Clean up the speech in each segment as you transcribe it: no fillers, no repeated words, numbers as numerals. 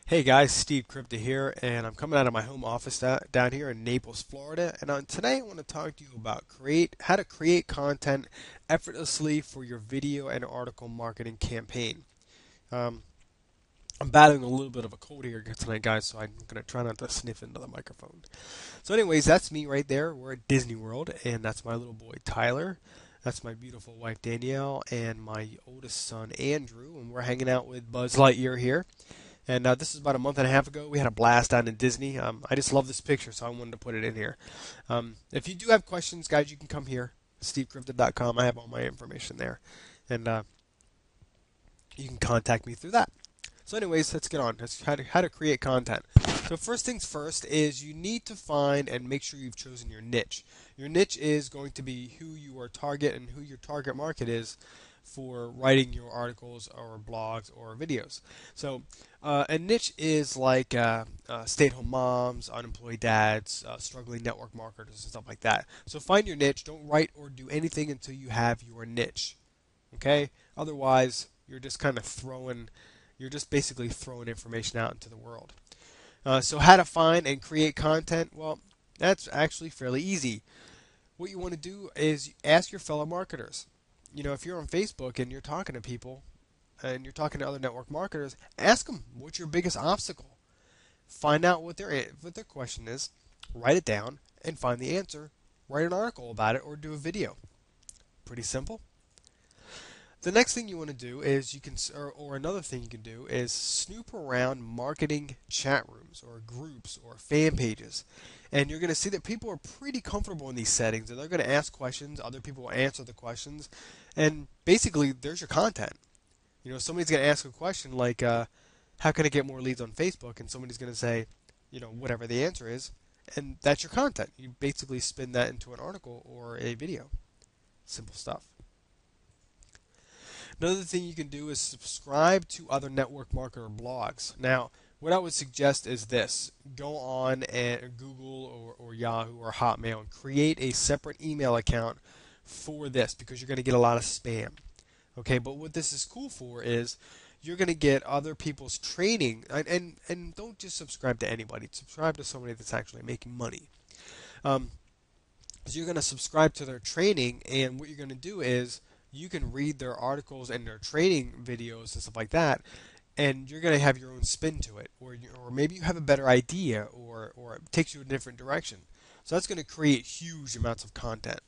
Hey guys, Steve Crypta here, and I'm coming out of my home office down here in Naples, Florida. And today I want to talk to you about how to create content effortlessly for your video and article marketing campaign. Um, I'm battling a little bit of a cold here tonight, guys, so I'm going to try not to sniff into the microphone. So, anyways, that's me right there. We're at Disney World, and that's my little boy Tyler. That's my beautiful wife Danielle, and my oldest son Andrew, and we're hanging out with Buzz Lightyear here. And this is about a month and a half ago. We had a blast down in Disney. I just love this picture, so I wanted to put it in here. If you do have questions, guys, you can come here, stevecrypto.com. I have all my information there. And you can contact me through that. So anyways, let's get on. That's how to create content. So first things first is you need to find and make sure you've chosen your niche. Your niche is going to be who you are target and who your target market is for writing your articles or blogs or videos. So a niche is like stay-at-home moms, unemployed dads, struggling network marketers, and stuff like that. So find your niche. Don't write or do anything until you have your niche. Okay? Otherwise, you're just basically throwing information out into the world. So how to find and create content? Well, that's actually fairly easy. What you want to do is ask your fellow marketers. If you're on Facebook and you're talking to people and you're talking to other network marketers, ask them what's your biggest obstacle. Find out what their question is, write it down, and find the answer. Write an article about it or do a video. Pretty simple. The next thing you want to do is or another thing you can do is snoop around marketing chat rooms or groups or fan pages. And you're going to see that people are pretty comfortable in these settings and they're going to ask questions, other people will answer the questions, and basically there's your content. Somebody's going to ask a question like, how can I get more leads on Facebook? And somebody's going to say, whatever the answer is, and that's your content. You basically spin that into an article or a video. Simple stuff. Another thing you can do is subscribe to other network marketer blogs. Now, what I would suggest is this. Go on and Google or Yahoo or Hotmail and create a separate email account for this because you're going to get a lot of spam. Okay, but what this is cool for is you're going to get other people's training and don't just subscribe to anybody. Subscribe to somebody that's actually making money. So you're going to subscribe to their training, and what you're going to do is you can read their articles and their training videos and stuff like that, and you're going to have your own spin to it, or maybe you have a better idea, or it takes you a different direction. So that's going to create huge amounts of content.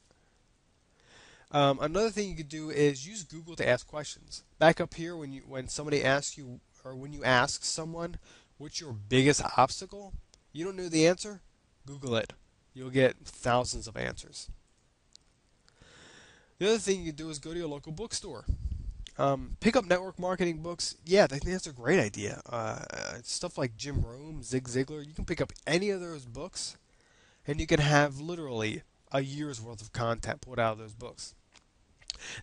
Another thing you could do is use Google to ask questions. Back up here, when somebody asks you, or when you ask someone, what's your biggest obstacle? You don't know the answer? Google it. You'll get thousands of answers. The other thing you can do is go to your local bookstore. Pick up network marketing books. Yeah, I think that's a great idea. Stuff like Jim Rohn, Zig Ziglar. You can pick up any of those books, and you can have literally a year's worth of content put out of those books.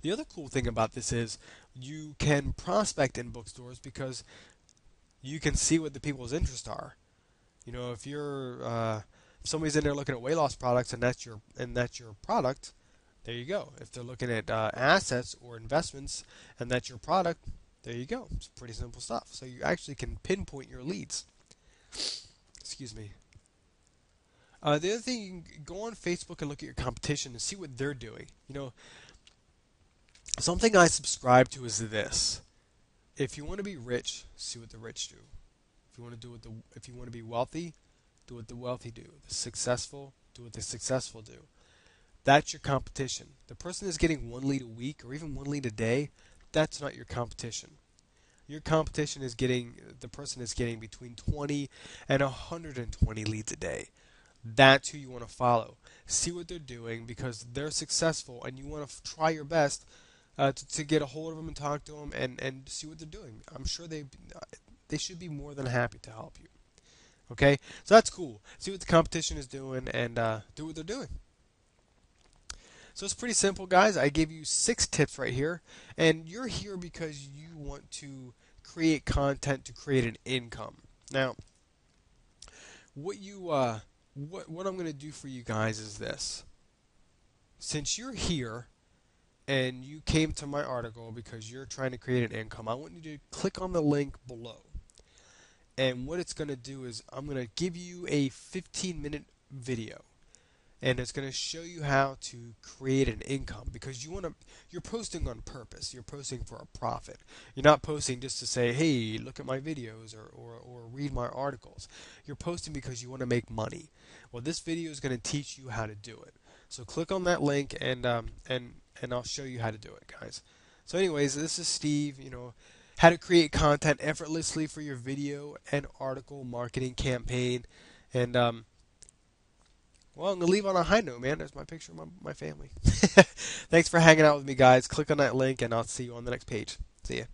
The other cool thing about this is you can prospect in bookstores because you can see what the people's interests are. If somebody's in there looking at weight loss products and that's your product, there you go. If they're looking at assets or investments and that's your product, there you go. It's pretty simple stuff. So you actually can pinpoint your leads. Excuse me. The other thing, you can go on Facebook and look at your competition and see what they're doing. Something I subscribe to is this: if you want to be rich, see what the rich do. If you want to be wealthy, do what the wealthy do. The successful, do what the successful do. That's your competition. The person is getting one lead a week or even one lead a day. That's not your competition. Your competition is the person is getting between 20 and 120 leads a day. That's who you want to follow. See what they're doing because they're successful, and you want to try your best to get a hold of them and talk to them and see what they're doing. I'm sure they should be more than happy to help you. Okay, so that's cool. See what the competition is doing and do what they're doing. So it's pretty simple, guys. I gave you 6 tips right here, and you're here because you want to create content to create an income. Now, what I'm going to do for you guys is this. Since you're here and you came to my article because you're trying to create an income, I want you to click on the link below. And what it's going to do is I'm going to give you a 15-minute video, and it's going to show you how to create an income, because you're posting on purpose. You're posting for a profit. You're not posting just to say, hey, look at my videos, or read my articles. You're posting because you want to make money. Well, this video is going to teach you how to do it. So click on that link, and I'll show you how to do it, guys. So anyways, this is Steve, how to create content effortlessly for your video and article marketing campaign. And well, I'm going to leave on a high note, man. There's my picture of my family. Thanks for hanging out with me, guys. Click on that link, and I'll see you on the next page. See ya.